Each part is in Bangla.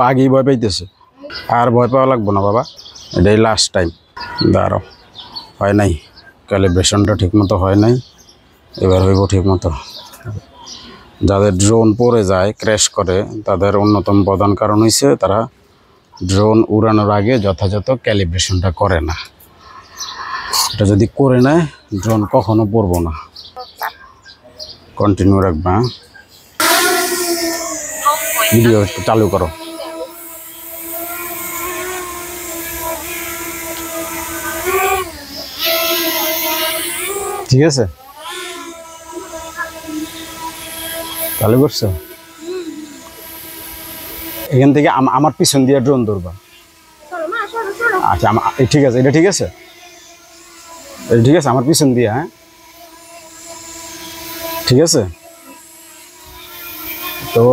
আগেই ভয় পাইতেছে, আর ভয় পাওয়া লাগবো না বাবা, এটাই লাস্ট টাইম। দাঁড়াও, হয় নাই, ক্যালিব্রেশনটা ঠিকমতো হয় নাই, এবার হইব ঠিকমতো। যাদের ড্রোন পড়ে যায়, ক্র্যাশ করে, তাদের অন্যতম প্রধান কারণ হইছে তারা ড্রোন উড়ানোর আগে যথাযথ ক্যালিব্রেশনটা করে না। এটা যদি করে নেয়, ড্রোন কখনো পড়বো না। কন্টিনিউ রাখবা, ভিডিও চালু করো। ঠিক আছে, চালু করছো? এখান থেকে আমার পিছন দিয়ে ড্রোন ধরবা। আচ্ছা, ঠিক আছে, এটা ঠিক আছে, এটা ঠিক আছে, আমার পিছন দিয়ে। হ্যাঁ, ঠিক আছে। তো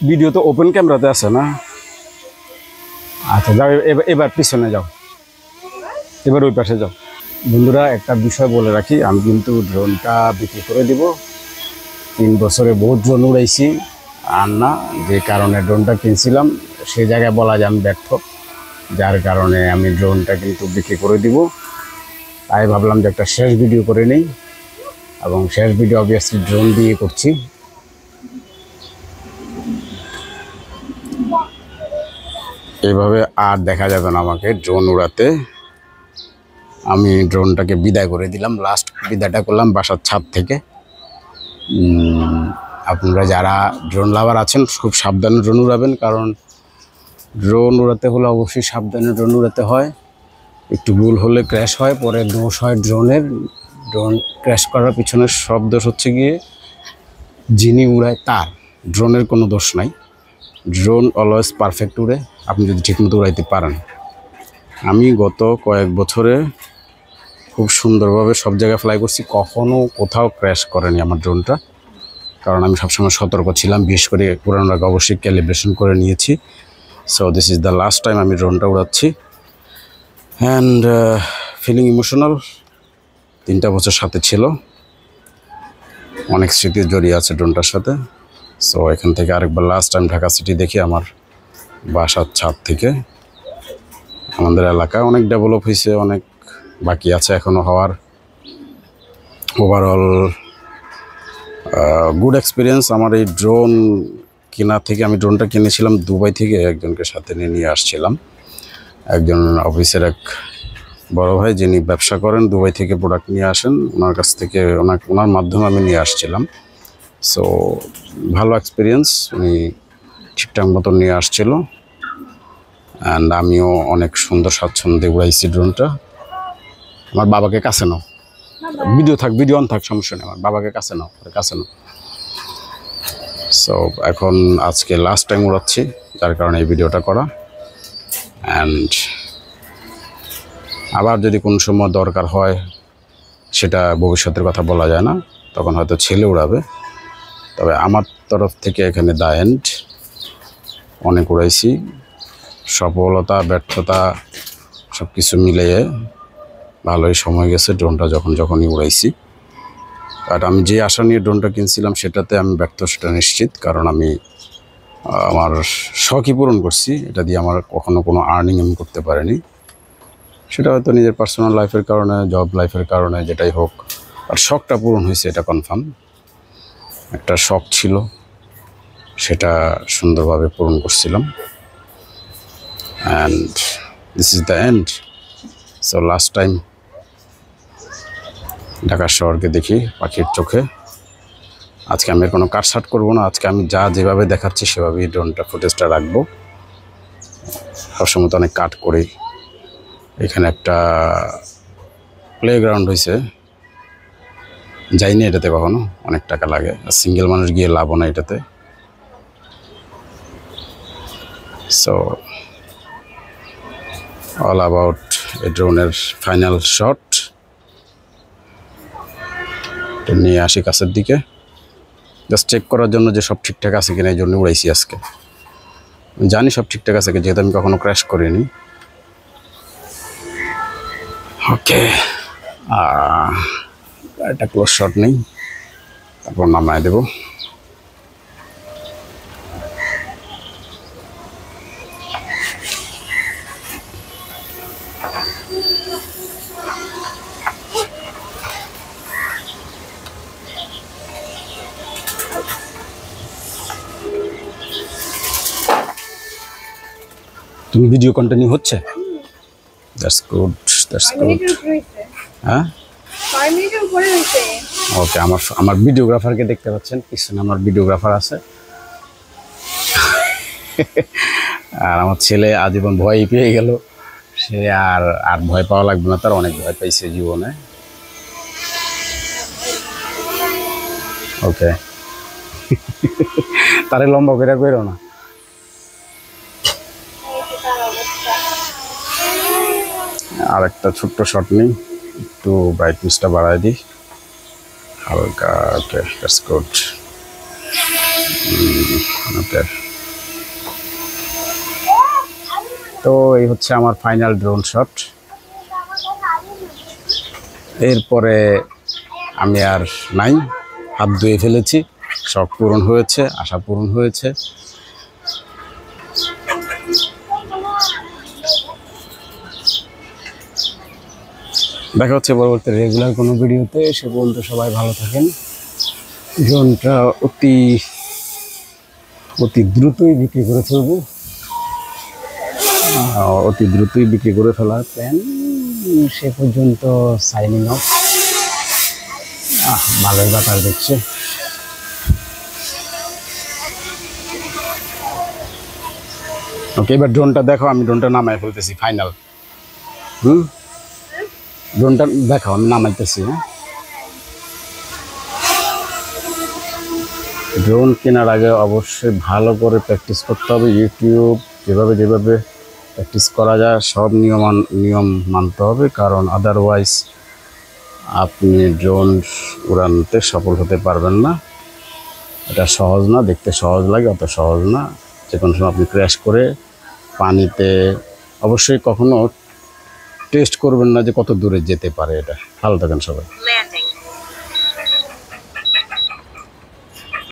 ভিডিও তো ওপেন ক্যামেরাতে আছে না? আচ্ছা, যাও, এবার পিছনে যাও, এবার ওই পাশে যাও। বন্ধুরা, একটা বিষয় বলে রাখি, আমি কিন্তু ড্রোনটা বিক্রি করে দিব। 3 বছরে বহুত ড্রোন উড়াইছি, আর না যে কারণে ড্রোনটা কিনছিলাম সেই জায়গায় বলা যায় আমি ব্যর্থ, যার কারণে আমি ড্রোনটা কিন্তু বিক্রি করে দিব। তাই ভাবলাম যে একটা শেষ ভিডিও করে নেই, এবং শেষ ভিডিও অবভিয়াসলি ড্রোন দিয়ে করছি। এইভাবে আর দেখা যাবে না আমাকে ড্রোন উড়াতে। আমি ড্রোনটাকে বিদায় করে দিলাম, লাস্ট বিদায়টা করলাম বাসার ছাদ থেকে। আপনারা যারা ড্রোন লাভার আছেন, খুব সাবধানে ড্রোন উড়াবেন, কারণ ড্রোন উড়াতে হলে অবশ্যই সাবধানে ড্রোন উড়াতে হয়। একটু ভুল হলে ক্র্যাশ হয়, পরে দোষ হয় ড্রোনের। ড্রোন ক্র্যাশ করার পিছনে সব দোষ হচ্ছে গিয়ে যিনি উড়ায় তার, ড্রোনের কোনো দোষ নাই। ড্রোন অলওয়েজ পারফেক্ট উড়ে, আপনি যদি ঠিকমতো উড়াইতে পারেন। আমি গত কয়েক বছরে খুব সুন্দরভাবে সব জায়গায় ফ্লাই করছি, কখনো কোথাও ক্র্যাশ করেনি আমার ড্রোনটা, কারণ আমি সবসময় সতর্ক ছিলাম। বিশেষ করে উড়ানোর আগে অবশ্যই ক্যালিব্রেশন করে নিয়েছি। So this is the last time আমি ড্রোনটা উড়াচ্ছি, অ্যান্ড ফিলিং ইমোশনাল। 3টা বছর সাথে ছিল, অনেক স্মৃতি জড়িয়ে আছে ড্রোনটার সাথে। সো এখান থেকে আরেকবার লাস্ট টাইম ঢাকা সিটি দেখি আমার বাসার ছাদ থেকে। আমাদের এলাকা অনেক ডেভেলপ হয়েছে, অনেক বাকি আছে এখনও হওয়ার। ওভারঅল গুড এক্সপিরিয়েন্স আমার এই ড্রোন কেনা থেকে। আমি ড্রোনটা কিনেছিলাম দুবাই থেকে, একজনকে সাথে নিয়ে আসছিলাম। একজন অফিসের এক বড় ভাই যিনি ব্যবসা করেন, দুবাই থেকে প্রোডাক্ট নিয়ে আসেন, ওনার কাছ থেকে ওনার মাধ্যমে আমি নিয়ে আসছিলাম। সো ভালো এক্সপিরিয়েন্স, উনি ঠিকঠাক মতো নিয়ে আসছিল, অ্যান্ড আমিও অনেক সুন্দর স্বাচ্ছন্দ্যে উড়াইছি ড্রোনটা। আমার বাবাকে কাছে নাও, ভিডিও অন থাক, সমস্যা নেই, আমার বাবাকে কাছে নাও। সো এখন আজকে লাস্ট টাইম উড়াচ্ছি, যার কারণে এই ভিডিওটা করা। অ্যান্ড আবার যদি কোনো সময় দরকার হয়, সেটা ভবিষ্যতের কথা বলা যায় না, তখন হয়তো ছেলে উড়াবে। তবে আমার তরফ থেকে এখানে দ্য এন্ড। অনেক উড়াইছি, সফলতা ব্যর্থতা সব কিছু মিলিয়ে ভালোই সময় গেছে ড্রোনটা যখনই উড়াইছি। আর আমি যে আশা নিয়ে ড্রোনটা কিনছিলাম সেটাতে আমি ব্যর্থ, সেটা নিশ্চিত। কারণ আমি আমার শখই পূরণ করছি, এটা দিয়ে আমার কখনো কোনো আর্নিং আমি করতে পারিনি। সেটা হয়তো নিজের পার্সোনাল লাইফের কারণে, জব লাইফের কারণে, যেটাই হোক, আর শখটা পূরণ হয়েছে, এটা কনফার্ম। একটা শখ ছিল, সেটা সুন্দরভাবে পূরণ করছিলাম। And this is the end. So last time Dhaka শহরকে দেখি পাখির চোখে। আজকে আমি কোনো কাটছাট করবো না, আজকে আমি যেভাবে দেখাচ্ছি সেভাবেই ড্রোনটা ফুটেজটা রাখবো। সবসময় তো অনেক কাট করি। এখানে একটা প্লেগ্রাউন্ড হয়েছে, যাইনি এটাতে কখনো, অনেক টাকা লাগে, আর সিঙ্গেল মানুষ গিয়ে লাভও না এটাতে। সো অল অ্যাবাউট এ ড্রোনের ফাইনাল শট। নিয়ে আসি কাছের দিকে, জাস্ট চেক করার জন্য যে সব ঠিকঠাক আছে কিনা, এই জন্য উড়াইছি আজকে। জানি সব ঠিকঠাক আছে, যেহেতু আমি কখনো ক্র্যাশ করিনি। ওকে, একটা ক্লোজ শট নেই, তারপর নামায় দেব। তুমি ভিডিও কন্টিনিউ হচ্ছে? That's good, that's good. হ্যাঁ, ওকে। আমার ভিডিওগ্রাফারকে দেখতে পাচ্ছেন, পিছনে আমার ভিডিওগ্রাফার আছে। আর আমার ছেলে আজীবন ভয় পেয়ে গেল, সে আর আর ভয় পাওয়া লাগবে না, তার অনেক ভয় পাইছে জীবনে। ওকে। তারে লম্বা করে কইরো না। আর একটা ছোট্ট শট নেই, একটু ব্রাইটনেসটা বাড়াই দিই হালকা। ওকে, দ্যাটস গুড। ওকে, তো এই হচ্ছে আমার ফাইনাল ড্রোন শট। এরপরে আমি আর নাই, হাত ধুয়ে ফেলেছি, শখ পূরণ হয়েছে, আশা পূরণ হয়েছে। দেখা হচ্ছে পরবর্তী রেগুলার কোনো ভিডিওতে। সে পর্যন্ত সবাই ভালো থাকেন। ড্রোনটা অতি দ্রুতই বিক্রি করে ফেলবো, অতি দ্রুতই বিক্রি করে ফেলার প্ল্যান। সে পর্যন্ত সাইনিং অফ। ভালোই বাতাস দেখছে। ওকে, এবার ড্রোনটা দেখো, আমি ড্রোনটা নামাই ফেলতেছি ফাইনাল। ড্রোনটা দেখো, আমি নামাইতেছি। হ্যাঁ, ড্রোন কেনার আগে অবশ্যই ভালো করে প্র্যাকটিস করতে হবে। ইউটিউব যেভাবে প্র্যাকটিস করা যায় সব নিয়ম মানতে হবে, কারণ আদারওয়াইজ আপনি ড্রোন উড়ানোতে সফল হতে পারবেন না। এটা সহজ না, দেখতে সহজ লাগে, অত সহজ না। যে কোনো সময় আপনি ক্র্যাশ করে পানিতে, অবশ্যই কখনো টেস্ট করবেন না যে কত দূরে যেতে পারে এটা। ভালো থাকেন সবাই।